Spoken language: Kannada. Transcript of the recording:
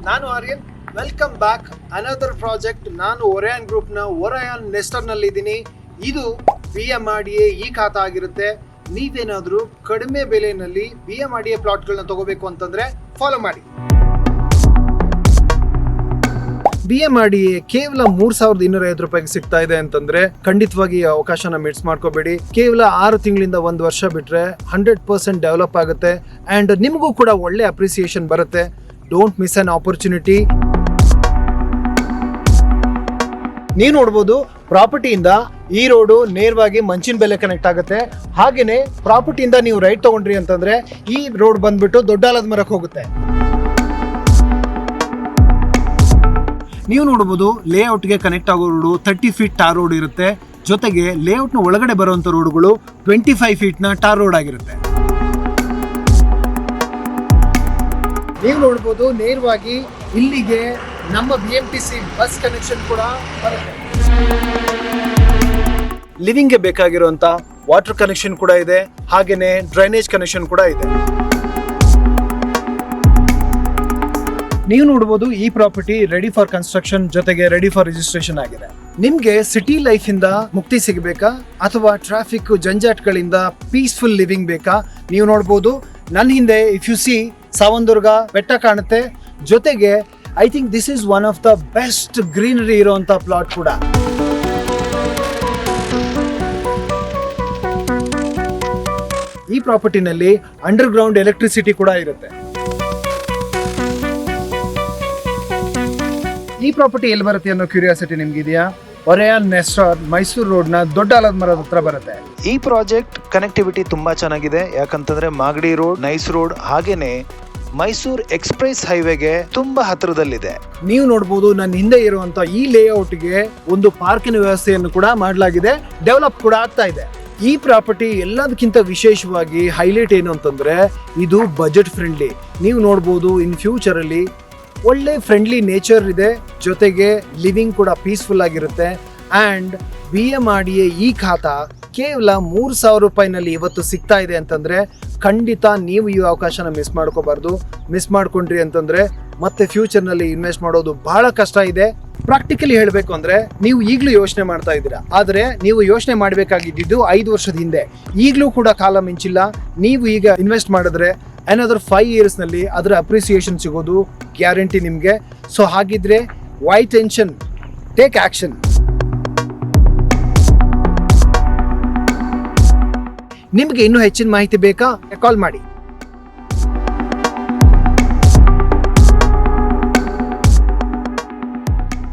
ನಾನು Aryan. Welcome back another project. ನಾನು ಒರಯಾನ್ ಗ್ರೂಪ್ನ ಒರಯಾನ್ ನೆಸ್ಟರ್ನಲ್ಲಿ ಇದ್ದೀನಿ. ಇದು BMRDA ಈ ಖಾತಾ ಆಗಿರುತ್ತೆ. ನೀವೇನಾದರೂ ಕಡಿಮೆ ಬೆಲೆಯಲ್ಲಿ BMRDA ಪ್ಲಾಟ್ಗಳನ್ನ ತಗೋಬೇಕು ಅಂತಂದ್ರೆ ಫಾಲೋ ಮಾಡಿ. BMRDA ಕೇವಲ 3,250 ರೂಪಾಯಿಗೆ ಸಿಗ್ತಾ ಇದೆ ಅಂತಂದ್ರೆ ಖಂಡಿತವಾಗಿ ಈ ಅವಕಾಶನ ಮಿಸ್ ಮಾಡ್ಕೋಬೇಡಿ. ಕೇವಲ 6 ತಿಂಗಳಿಂದ 1 ವರ್ಷ ಬಿಟ್ರೆ 100% ಡೆವಲಪ್ ಆಗುತ್ತೆ ಅಂಡ್ ನಿಮಗೂ ಕೂಡ ಒಳ್ಳೆ ಅಪ್ರಿಸಿಯೇಷನ್ ಬರುತ್ತೆ. Don't miss an opportunity. ನೀವು ನೋಡ್ಬೋದು, ಪ್ರಾಪರ್ಟಿಯಿಂದ ಈ ರೋಡು ನೇರವಾಗಿ ಮಂಚಿನ ಬೆಲೆ ಕನೆಕ್ಟ್ ಆಗುತ್ತೆ. ಹಾಗೇನೆ ಪ್ರಾಪರ್ಟಿಯಿಂದ ನೀವು ರೈಟ್ ತಗೊಂಡ್ರಿ ಅಂತಂದ್ರೆ ಈ ರೋಡ್ ಬಂದ್ಬಿಟ್ಟು ದೊಡ್ಡ ಆಲದ ಮರಕ್ಕೆ ಹೋಗುತ್ತೆ. ನೀವು ನೋಡಬಹುದು, ಲೇಔಟ್ಗೆ ಕನೆಕ್ಟ್ ಆಗೋ ರೋಡು 30 ಫೀಟ್ ಟಾರ್ ರೋಡ್ ಇರುತ್ತೆ. ಜೊತೆಗೆ ಲೇಔಟ್ನ ಒಳಗಡೆ ಬರುವಂತ ರೋಡ್ಗಳು 25 ಫೀಟ್ನ ಟಾರ್ ರೋಡ್ ಆಗಿರುತ್ತೆ. ನೀವು ನೋಡಬಹುದು, ನೇರವಾಗಿ ಇಲ್ಲಿಗೆ ನಮ್ಮ BMTC ಬಸ್ ಕನೆಕ್ಷನ್ ಕೂಡ ಬರುತ್ತೆ. ಲಿವಿಂಗ್ಗೆ ಬೇಕಾಗಿರುವಂತ ವಾಟರ್ ಕನೆಕ್ಷನ್ ಕೂಡ ಇದೆ, ಹಾಗೇನೆ ಡ್ರೈನೇಜ್ ಕನೆಕ್ಷನ್ ಕೂಡ ಇದೆ. ನೀವು ನೋಡಬಹುದು, ಈ ಪ್ರಾಪರ್ಟಿ ರೆಡಿ ಫಾರ್ ಕನ್ಸ್ಟ್ರಕ್ಷನ್ ಜೊತೆಗೆ ರೆಡಿ ಫಾರ್ ರಿಜಿಸ್ಟ್ರೇಷನ್ ಆಗಿದೆ. ನಿಮ್ಗೆ ಸಿಟಿ ಲೈಫ್ ಇಂದ ಮುಕ್ತಿ ಸಿಗಬೇಕಾ ಅಥವಾ ಟ್ರಾಫಿಕ್ ಜಂಜಾಟ್ಗಳಿಂದ ಪೀಸ್ಫುಲ್ ಲಿವಿಂಗ್ ಬೇಕಾ? ನೀವು ನೋಡಬಹುದು, ನನ್ನ ಹಿಂದೆ ಇಫ್ ಯು ಸಿ ಸಾವಂದುರ್ಗ ಬೆಟ್ಟ ಕಾಣುತ್ತೆ. ಜೊತೆಗೆ I think this is one of the best greenery ಇರುವಂತ ಪ್ಲಾಟ್ ಕೂಡ. ಈ ಪ್ರಾಪರ್ಟಿನಲ್ಲಿ ಅಂಡರ್ ಗ್ರೌಂಡ್ ಎಲೆಕ್ಟ್ರಿಸಿಟಿ ಕೂಡ ಇರುತ್ತೆ. ಈ ಪ್ರಾಪರ್ಟಿ ಎಲ್ಲಿ ಬರುತ್ತೆ ಅನ್ನೋ ಕ್ಯೂರಿಯಾಸಿಟಿ ನಿಮ್ಗಿದೆಯಾ? ಒರಯಾನ್ ನೆಸ್ಟರ್ ಮೈಸೂರು ರೋಡ್ನ ದೊಡ್ಡ ಆಲದ ಮರದ ಹತ್ರ ಬರುತ್ತೆ. ಈ ಪ್ರಾಜೆಕ್ಟ್ ಕನೆಕ್ಟಿವಿಟಿ ತುಂಬಾ ಚೆನ್ನಾಗಿದೆ. ಯಾಕಂತಂದ್ರೆ ಮಾಗಡಿ ರೋಡ್, ನೈಸ್ ರೋಡ್ ಹಾಗೇನೆ ಮೈಸೂರು ಎಕ್ಸ್ಪ್ರೆಸ್ ಹೈವೇಗೆ ತುಂಬಾ ಹತ್ತಿರದಲ್ಲಿದೆ. ನೀವು ನೋಡಬಹುದು, ನನ್ನ ಹಿಂದೆ ಇರುವಂತ ಈ ಲೇಔಟ್ಗೆ ಒಂದು ಪಾರ್ಕಿನ ವ್ಯವಸ್ಥೆಯನ್ನು ಕೂಡ ಮಾಡಲಾಗಿದೆ. ಡೆವಲಪ್ ಕೂಡ ಆಗ್ತಾ ಇದೆ. ಈ ಪ್ರಾಪರ್ಟಿ ಎಲ್ಲದಕ್ಕಿಂತ ವಿಶೇಷವಾಗಿ ಹೈಲೈಟ್ ಏನು ಅಂತಂದ್ರೆ ಇದು ಬಜೆಟ್ ಫ್ರೆಂಡ್ಲಿ. ನೀವು ನೋಡಬಹುದು, ಇನ್ ಫ್ಯೂಚರ್ ಅಲ್ಲಿ ಒಳ್ಳೆ ಫ್ರೆಂಡ್ಲಿ ನೇಚರ್ ಇದೆ, ಜೊತೆಗೆ ಲಿವಿಂಗ್ ಕೂಡ ಪೀಸ್ಫುಲ್ ಆಗಿರುತ್ತೆ. ಅಂಡ್ BMRDA ಈ ಖಾತಾ ಕೇವಲ 3,000 ರೂಪಾಯಿನಲ್ಲಿ ಇವತ್ತು ಸಿಗ್ತಾ ಇದೆ ಅಂತಂದ್ರೆ ಖಂಡಿತ ನೀವು ಈ ಅವಕಾಶನ ಮಿಸ್ ಮಾಡ್ಕೋಬಾರ್ದು. ಮಿಸ್ ಮಾಡ್ಕೊಂಡ್ರಿ ಅಂತಂದ್ರೆ ಮತ್ತೆ ಫ್ಯೂಚರ್ನಲ್ಲಿ ಇನ್ವೆಸ್ಟ್ ಮಾಡೋದು ಬಹಳ ಕಷ್ಟ ಇದೆ. ಪ್ರಾಕ್ಟಿಕಲಿ ಹೇಳಬೇಕು ಅಂದ್ರೆ ನೀವು ಈಗಲೂ ಯೋಚನೆ ಮಾಡ್ತಾ ಇದ್ದೀರಾ, ಆದರೆ ನೀವು ಯೋಚನೆ ಮಾಡಬೇಕಾಗಿದ್ದು 5 ವರ್ಷದ ಹಿಂದೆ. ಈಗಲೂ ಕೂಡ ಕಾಲ ಮಿಂಚಿಲ್ಲ. ನೀವು ಈಗ ಇನ್ವೆಸ್ಟ್ ಮಾಡಿದ್ರೆ another 5 years ನಲ್ಲಿ ಅದರ ಅಪ್ರಿಸಿಯೇಷನ್ ಸಿಗೋದು ಗ್ಯಾರಂಟಿ ನಿಮಗೆ. ಸೊ ಹಾಗಿದ್ರೆ ವೈ ಟೆನ್ಷನ್, ಟೇಕ್ ಆಕ್ಷನ್. ನಿಮಗೆ ಇನ್ನೂ ಹೆಚ್ಚಿನ ಮಾಹಿತಿ ಬೇಕಾ? ಕಾಲ್ ಮಾಡಿ.